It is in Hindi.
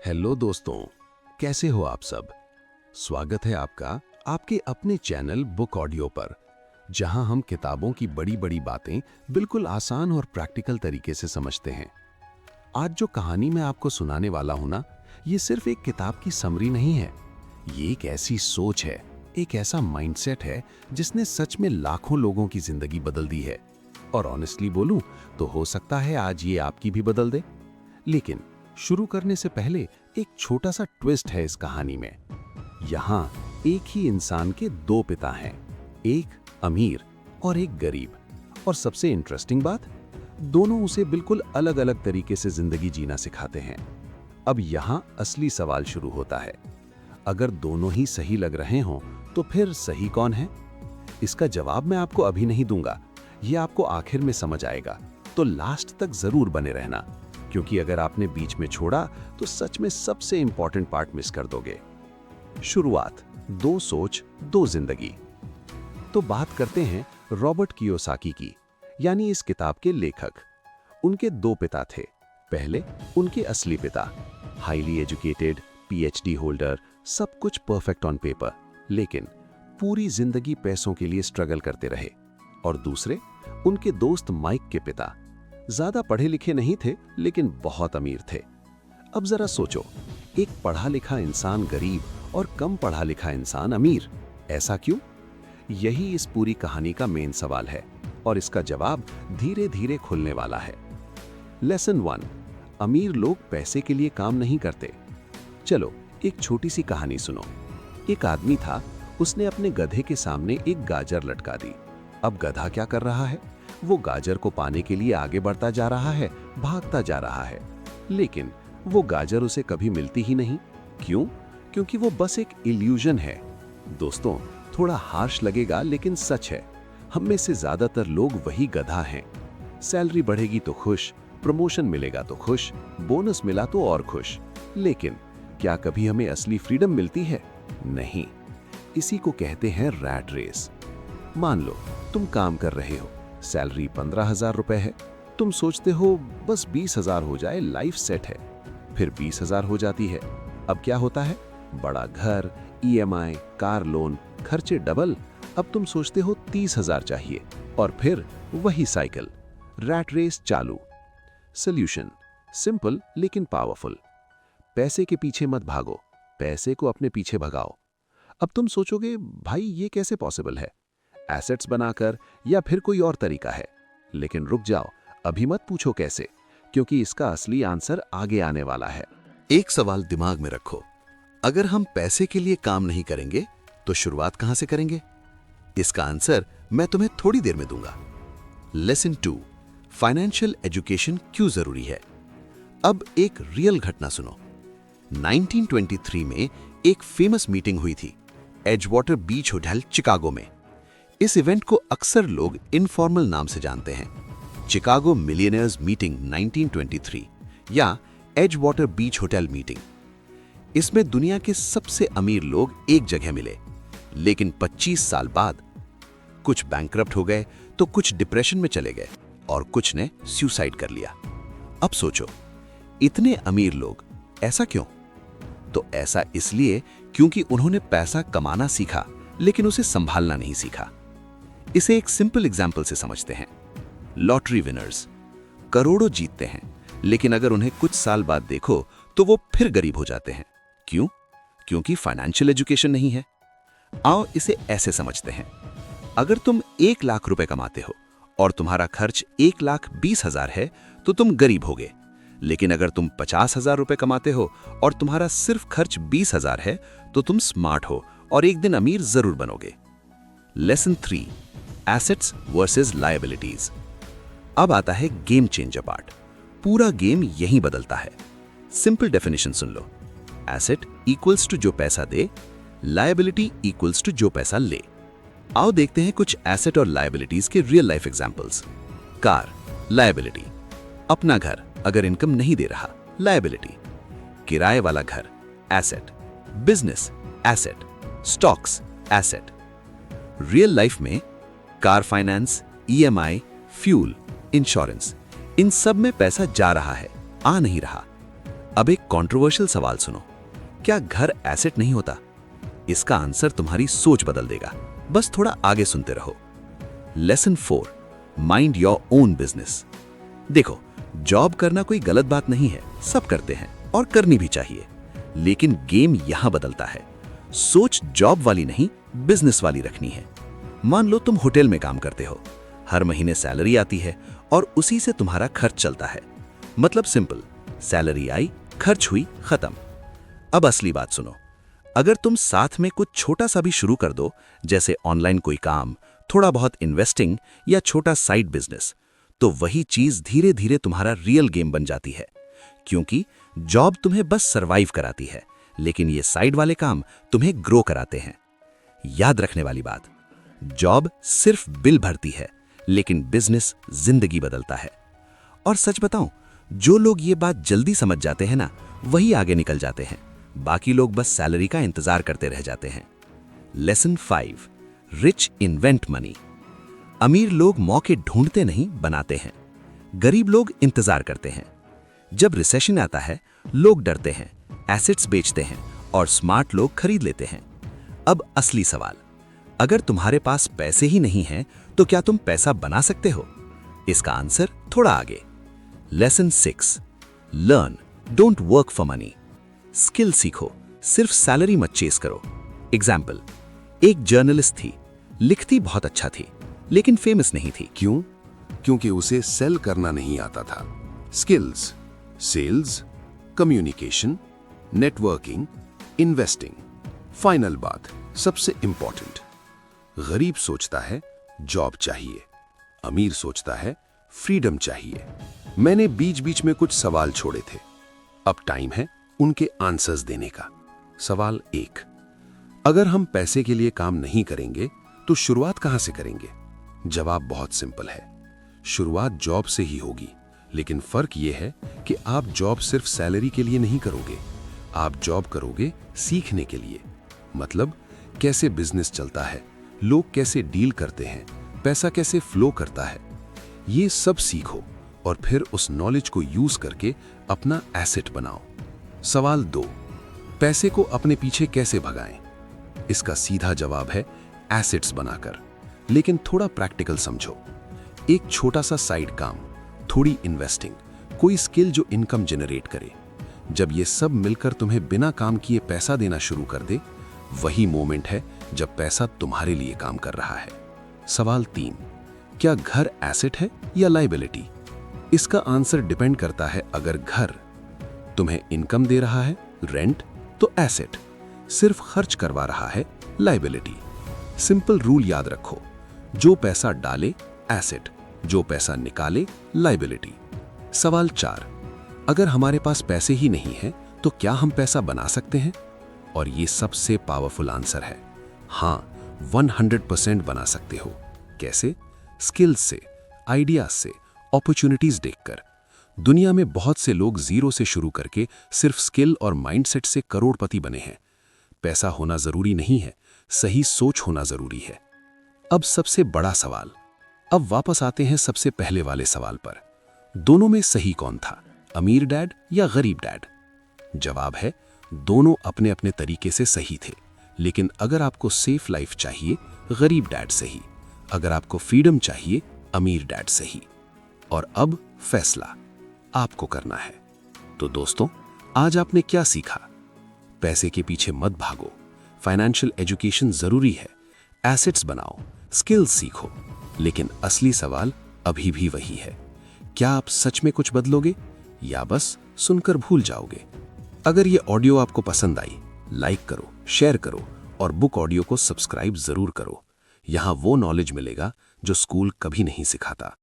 हेलो दोस्तों, कैसे हो आप सब। स्वागत है आपका आपके अपने चैनल बुक ऑडियो पर, जहां हम किताबों की बड़ी बड़ी बातें बिल्कुल आसान और प्रैक्टिकल तरीके से समझते हैं। आज जो कहानी मैं आपको सुनाने वाला हूं ना, ये सिर्फ एक किताब की समरी नहीं है। ये एक ऐसी सोच है, एक ऐसा माइंडसेट है जिसने सच में लाखों लोगों की जिंदगी बदल दी है। और ऑनेस्टली बोलूं तो हो सकता है आज ये आपकी भी बदल दे। लेकिन शुरू करने से पहले एक छोटा सा ट्विस्ट है इस कहानी में। यहाँ एक ही इंसान के दो पिता हैं, एक अमीर और एक गरीब। और सबसे इंटरेस्टिंग बात, दोनों उसे बिल्कुल अलग अलग तरीके से जिंदगी जीना सिखाते हैं। अब यहाँ असली सवाल शुरू होता है, अगर दोनों ही सही लग रहे हों तो फिर सही कौन है? इसका जवाब मैं आपको अभी नहीं दूंगा, ये आपको आखिर में समझ आएगा। तो लास्ट तक जरूर बने रहना, क्योंकि अगर आपने बीच में छोड़ा तो सच में सबसे इंपॉर्टेंट पार्ट मिस कर दोगे। शुरुआत, दो सोच दो जिंदगी। तो बात करते हैं रॉबर्ट कियोसाकी की, यानी इस किताब के लेखक। उनके दो पिता थे। पहले उनके असली पिता, हाईली एजुकेटेड, पीएचडी होल्डर, सब कुछ परफेक्ट ऑन पेपर, लेकिन पूरी जिंदगी पैसों के लिए स्ट्रगल करते रहे। और दूसरे उनके दोस्त माइक के पिता, ज्यादा पढ़े लिखे नहीं थे लेकिन बहुत अमीर थे। अब जरा सोचो, एक पढ़ा लिखा इंसान गरीब और कम पढ़ा लिखा इंसान अमीर, ऐसा क्यों? यही इस पूरी कहानी का मेन सवाल है, और इसका जवाब धीरे धीरे खुलने वाला है। लेसन 1, अमीर लोग पैसे के लिए काम नहीं करते। चलो एक छोटी सी कहानी सुनो। एक आदमी था, उसने अपने गधे के सामने एक गाजर लटका दी। अब गधा क्या कर रहा है? वो गाजर को पाने के लिए आगे बढ़ता जा रहा है, भागता जा रहा है, लेकिन वो गाजर उसे कभी मिलती ही नहीं। क्यों? क्योंकि वो बस एक इल्यूजन है। दोस्तों, थोड़ा हार्श लगेगा लेकिन सच है। हम में से ज्यादातर लोग वही गधा हैं। सैलरी बढ़ेगी तो खुश, प्रमोशन मिलेगा तो खुश, बोनस मिला तो और खुश, लेकिन क्या कभी हमें असली फ्रीडम मिलती है? नहीं। इसी को कहते हैं रैट रेस। मान लो तुम काम कर रहे हो, सैलरी 15,000 रुपए है। तुम सोचते हो बस 20,000 हो जाए, लाइफ सेट है। फिर 20,000 हो जाती है। अब क्या होता है? बड़ा घर, ईएमआई, कार लोन, खर्चे डबल। अब तुम सोचते हो 30,000 चाहिए, और फिर वही साइकिल, रैट रेस चालू। सोल्यूशन सिंपल लेकिन पावरफुल। पैसे के पीछे मत भागो, पैसे को अपने पीछे भगाओ। अब तुम सोचोगे, भाई ये कैसे पॉसिबल है? एसेट्स बनाकर या फिर कोई और तरीका है? लेकिन रुक जाओ, अभी मत पूछो कैसे, क्योंकि इसका असली आंसर आगे आने वाला है। एक सवाल दिमाग में रखो, अगर हम पैसे के लिए काम नहीं करेंगे तो शुरुआत कहां से करेंगे? इसका आंसर मैं तुम्हें थोड़ी देर में दूंगा। लेसन 2, फाइनेंशियल एजुकेशन क्यों जरूरी है। अब एक रियल घटना सुनो। 1923 में एक फेमस मीटिंग हुई थी, एजवाटर बीच होटल चिकागो में। इस इवेंट को अक्सर लोग इनफॉर्मल नाम से जानते हैं, चिकागो मिलियनेयर्स मीटिंग 1923 या एजवाटर बीच होटल मीटिंग। इसमें दुनिया के सबसे अमीर लोग एक जगह मिले, लेकिन 25 साल बाद कुछ बैंकरप्ट हो गए तो कुछ डिप्रेशन में चले गए और कुछ ने सुसाइड कर लिया। अब सोचो, इतने अमीर लोग, ऐसा क्यों? तो ऐसा इसलिए क्योंकि उन्होंने पैसा कमाना सीखा लेकिन उसे संभालना नहीं सीखा। इसे एक सिंपल एग्जाम्पल से समझते हैं। लॉटरी विनर्स करोड़ों जीतते हैं, लेकिन अगर उन्हें कुछ साल बाद देखो तो वो फिर गरीब हो जाते हैं। क्यों? क्योंकि फाइनेंशियल एजुकेशन नहीं है। आओ इसे ऐसे समझते हैं, अगर तुम 1 लाख रुपए कमाते हो और तुम्हारा खर्च 1,20,000 है तो तुम गरीब होगे। लेकिन अगर तुम 50,000 रुपए कमाते हो और तुम्हारा सिर्फ खर्च 20,000 है तो तुम स्मार्ट हो और एक दिन अमीर जरूर बनोगे। Lesson 3, assets versus liabilities. अब आता है गेम चेंजर पार्ट। पूरा गेम यहीं बदलता है। सिंपल डेफिनेशन सुन लो। एसेट इक्वल्स टू जो पैसा दे, लायबिलिटी इक्वल्स टू जो पैसा ले। आओ देखते हैं कुछ एसेट और लायबिलिटीज के real life examples. Car, liability. अपना घर अगर इनकम नहीं दे रहा, लायबिलिटी। किराए वाला घर, asset. Business, asset. Stocks, asset. Real life में car finance, EMI, fuel, insurance, इन सब में पैसा जा रहा है, आ नहीं रहा। अब एक कंट्रोवर्शियल सवाल सुनो, क्या घर एसेट नहीं होता? इसका आंसर तुम्हारी सोच बदल देगा, बस थोड़ा आगे सुनते रहो। Lesson 4, mind your own business. देखो, जॉब करना कोई गलत बात नहीं है, सब करते हैं और करनी भी चाहिए, लेकिन गेम यहां बदलता है। सोच जॉब वाली नहीं, बिजनेस वाली रखनी है। मान लो तुम होटल में काम करते हो, हर महीने सैलरी आती है और उसी से तुम्हारा खर्च चलता है। मतलब सिंपल, सैलरी आई, खर्च हुई, खत्म। अब असली बात सुनो, अगर तुम साथ में कुछ छोटा सा भी शुरू कर दो, जैसे ऑनलाइन कोई काम, थोड़ा बहुत इन्वेस्टिंग या छोटा साइड बिजनेस, तो वही चीज धीरे धीरे तुम्हारा रियल गेम बन जाती है। क्योंकि जॉब तुम्हें बस सरवाइव कराती है, लेकिन ये साइड वाले काम तुम्हें ग्रो कराते हैं। याद रखने वाली बात, जॉब सिर्फ बिल भरती है, लेकिन बिजनेस जिंदगी बदलता है। और सच बताऊं, जो लोग ये बात जल्दी समझ जाते हैं ना, वही आगे निकल जाते हैं। बाकी लोग बस सैलरी का इंतजार करते रह जाते हैं। Lesson 5, rich invent money. अमीर लोग मौके ढूंढते नहीं, बनाते हैं। गरीब लोग इंतजार करते हैं। जब रिसेशन आता है, लोग डरते हैं, एसेट्स बेचते हैं और स्मार्ट लोग खरीद लेते हैं। अब असली सवाल, अगर तुम्हारे पास पैसे ही नहीं हैं, तो क्या तुम पैसा बना सकते हो? इसका आंसर थोड़ा आगे। Lesson 6, learn, don't work for money. Skill सीखो, सिर्फ सैलरी मत चेस करो। एग्जाम्पल, एक जर्नलिस्ट थी, लिखती बहुत अच्छा थी, लेकिन फेमस नहीं थी। क्यों? क्योंकि उसे सेल करना नहीं आता था। Skills, sales, communication, networking, investing. Final बात, सबसे इंपॉर्टेंट, गरीब सोचता है जॉब चाहिए, अमीर सोचता है फ्रीडम चाहिए। मैंने बीच बीच में कुछ सवाल छोड़े थे, अब टाइम है उनके आंसर्स देने का। सवाल 1, अगर हम पैसे के लिए काम नहीं करेंगे तो शुरुआत कहां से करेंगे? जवाब बहुत सिंपल है, शुरुआत जॉब से ही होगी। लेकिन फर्क यह है कि आप जॉब सिर्फ सैलरी के लिए नहीं करोगे, आप जॉब करोगे सीखने के लिए। मतलब कैसे बिजनेस चलता है, लोग कैसे डील करते हैं, पैसा कैसे फ्लो करता है, ये सब सीखो और फिर उस नॉलेज को यूज करके अपना एसेट बनाओ। सवाल 2, पैसे को अपने पीछे कैसे भगाएं? इसका सीधा जवाब है एसेट्स बनाकर। लेकिन थोड़ा प्रैक्टिकल समझो, एक छोटा सा साइड काम, थोड़ी इन्वेस्टिंग, कोई स्किल जो इनकम जनरेट करे। जब ये सब मिलकर तुम्हें बिना काम किए पैसा देना शुरू कर दे, वही मोमेंट है जब पैसा तुम्हारे लिए काम कर रहा है। सवाल 3, क्या घर एसेट है या लायबिलिटी? इसका आंसर डिपेंड करता है। अगर घर तुम्हें इनकम दे रहा है, रेंट, तो एसेट, सिर्फ खर्च करवा रहा है, लायबिलिटी। सिंपल रूल याद रखो, जो पैसा डाले एसेट, जो पैसा निकाले लायबिलिटी। सवाल 4, अगर हमारे पास पैसे ही नहीं है तो क्या हम पैसा बना सकते हैं? और ये सबसे पावरफुल आंसर है, हाँ, 100% बना सकते हो। कैसे? स्किल्स से, आइडियाज से, अपॉर्चुनिटीज देखकर। दुनिया में बहुत से लोग जीरो से शुरू करके सिर्फ स्किल और माइंडसेट से करोड़पति बने हैं। पैसा होना जरूरी नहीं है, सही सोच होना जरूरी है। अब सबसे बड़ा सवाल, अब वापस आते हैं सबसे पहले वाले सवाल पर, दोनों में सही कौन था, अमीर डैड या गरीब डैड? जवाब है, दोनों अपने अपने तरीके से सही थे। लेकिन अगर आपको सेफ लाइफ चाहिए, गरीब डैड सही। अगर आपको फ्रीडम चाहिए, अमीर डैड सही। और अब फैसला आपको करना है। तो दोस्तों, आज आपने क्या सीखा? पैसे के पीछे मत भागो, फाइनेंशियल एजुकेशन जरूरी है, एसेट्स बनाओ, स्किल्स सीखो। लेकिन असली सवाल अभी भी वही है, क्या आप सच में कुछ बदलोगे या बस सुनकर भूल जाओगे? अगर ये ऑडियो आपको पसंद आई, लाइक करो, शेयर करो और बुक ऑडियो को सब्सक्राइब जरूर करो। यहाँ वो नॉलेज मिलेगा जो स्कूल कभी नहीं सिखाता।